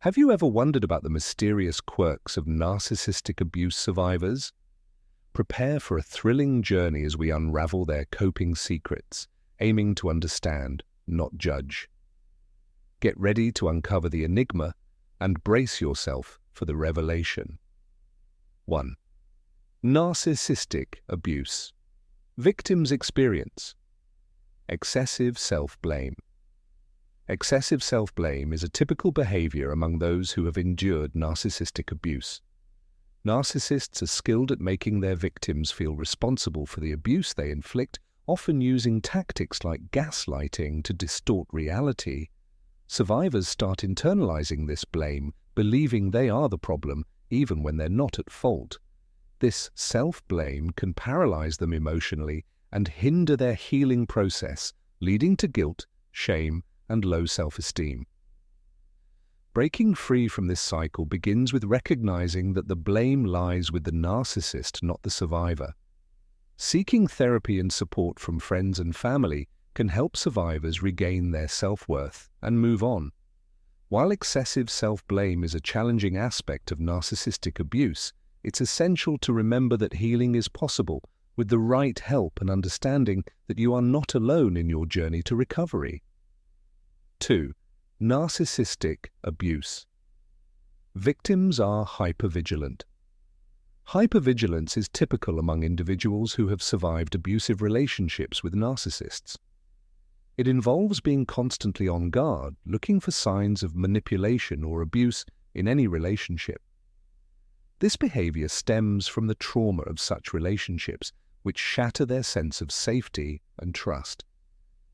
Have you ever wondered about the mysterious quirks of narcissistic abuse survivors? Prepare for a thrilling journey as we unravel their coping secrets, aiming to understand, not judge. Get ready to uncover the enigma and brace yourself for the revelation. 1. Narcissistic abuse. Victim's experience. Excessive self-blame. Excessive self-blame is a typical behavior among those who have endured narcissistic abuse. Narcissists are skilled at making their victims feel responsible for the abuse they inflict, often using tactics like gaslighting to distort reality. Survivors start internalizing this blame, believing they are the problem, even when they're not at fault. This self-blame can paralyze them emotionally and hinder their healing process, leading to guilt, shame, and low self-esteem. Breaking free from this cycle begins with recognizing that the blame lies with the narcissist, not the survivor. Seeking therapy and support from friends and family can help survivors regain their self-worth and move on. While excessive self-blame is a challenging aspect of narcissistic abuse, it's essential to remember that healing is possible with the right help and understanding that you are not alone in your journey to recovery. 2. Narcissistic abuse. Victims are hypervigilant. Hypervigilance is typical among individuals who have survived abusive relationships with narcissists. It involves being constantly on guard, looking for signs of manipulation or abuse in any relationship. This behavior stems from the trauma of such relationships, which shatter their sense of safety and trust.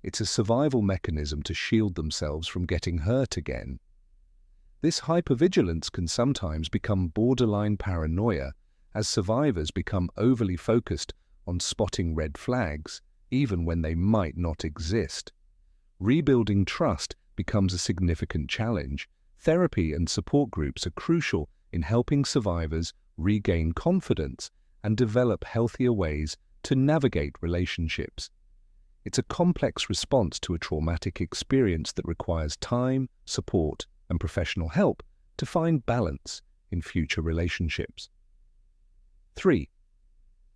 It's a survival mechanism to shield themselves from getting hurt again. This hypervigilance can sometimes become borderline paranoia, as survivors become overly focused on spotting red flags, even when they might not exist. Rebuilding trust becomes a significant challenge. Therapy and support groups are crucial in helping survivors regain confidence and develop healthier ways to navigate relationships. It's a complex response to a traumatic experience that requires time, support, and professional help to find balance in future relationships. 3.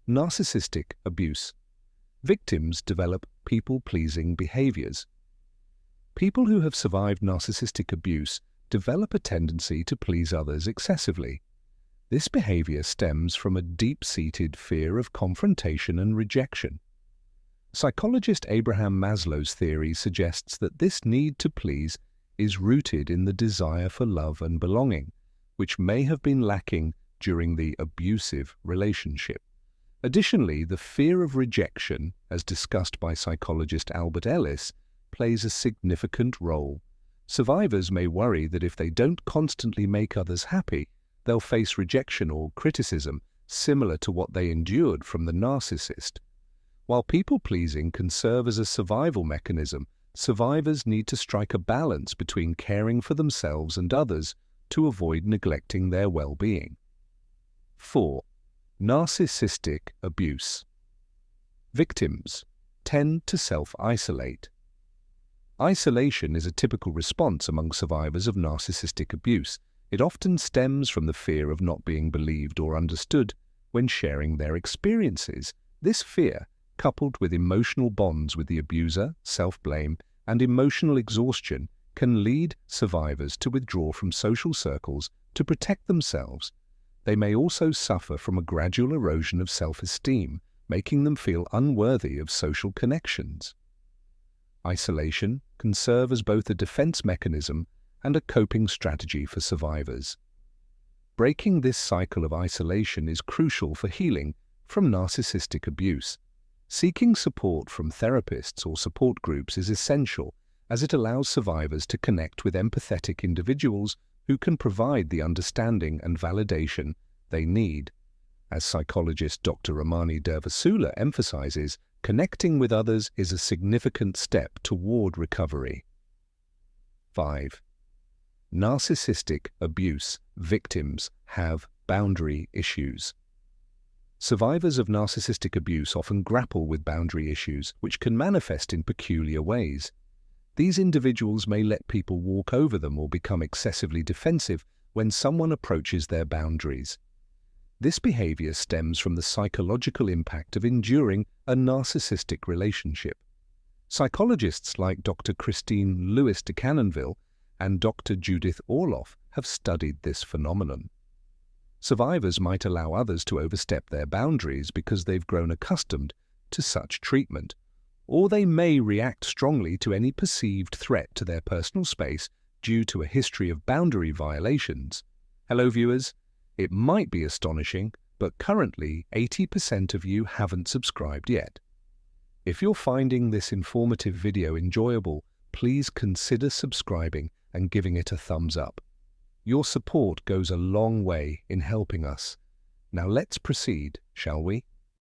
Narcissistic abuse. Victims develop people-pleasing behaviors. People who have survived narcissistic abuse develop a tendency to please others excessively. This behavior stems from a deep-seated fear of confrontation and rejection. Psychologist Abraham Maslow's theory suggests that this need to please is rooted in the desire for love and belonging, which may have been lacking during the abusive relationship. Additionally, the fear of rejection, as discussed by psychologist Albert Ellis, plays a significant role. Survivors may worry that if they don't constantly make others happy, they'll face rejection or criticism similar to what they endured from the narcissist. While people-pleasing can serve as a survival mechanism, survivors need to strike a balance between caring for themselves and others to avoid neglecting their well-being. 4. Narcissistic abuse. Victims tend to self-isolate. Isolation is a typical response among survivors of narcissistic abuse. It often stems from the fear of not being believed or understood when sharing their experiences. This fear, coupled with emotional bonds with the abuser, self-blame, and emotional exhaustion, can lead survivors to withdraw from social circles to protect themselves. They may also suffer from a gradual erosion of self-esteem, making them feel unworthy of social connections. Isolation can serve as both a defense mechanism and a coping strategy for survivors. Breaking this cycle of isolation is crucial for healing from narcissistic abuse. Seeking support from therapists or support groups is essential, as it allows survivors to connect with empathetic individuals who can provide the understanding and validation they need. As psychologist Dr. Ramani Durvasula emphasizes, connecting with others is a significant step toward recovery. 5. Narcissistic abuse victims have boundary issues. Survivors of narcissistic abuse often grapple with boundary issues, which can manifest in peculiar ways. These individuals may let people walk over them or become excessively defensive when someone approaches their boundaries. This behavior stems from the psychological impact of enduring a narcissistic relationship. Psychologists like Dr. Christine Lewis de Canonville and Dr. Judith Orloff have studied this phenomenon. Survivors might allow others to overstep their boundaries because they've grown accustomed to such treatment, or they may react strongly to any perceived threat to their personal space due to a history of boundary violations. Hello viewers, it might be astonishing, but currently 80% of you haven't subscribed yet. If you're finding this informative video enjoyable, please consider subscribing and giving it a thumbs up. Your support goes a long way in helping us. Now let's proceed, shall we?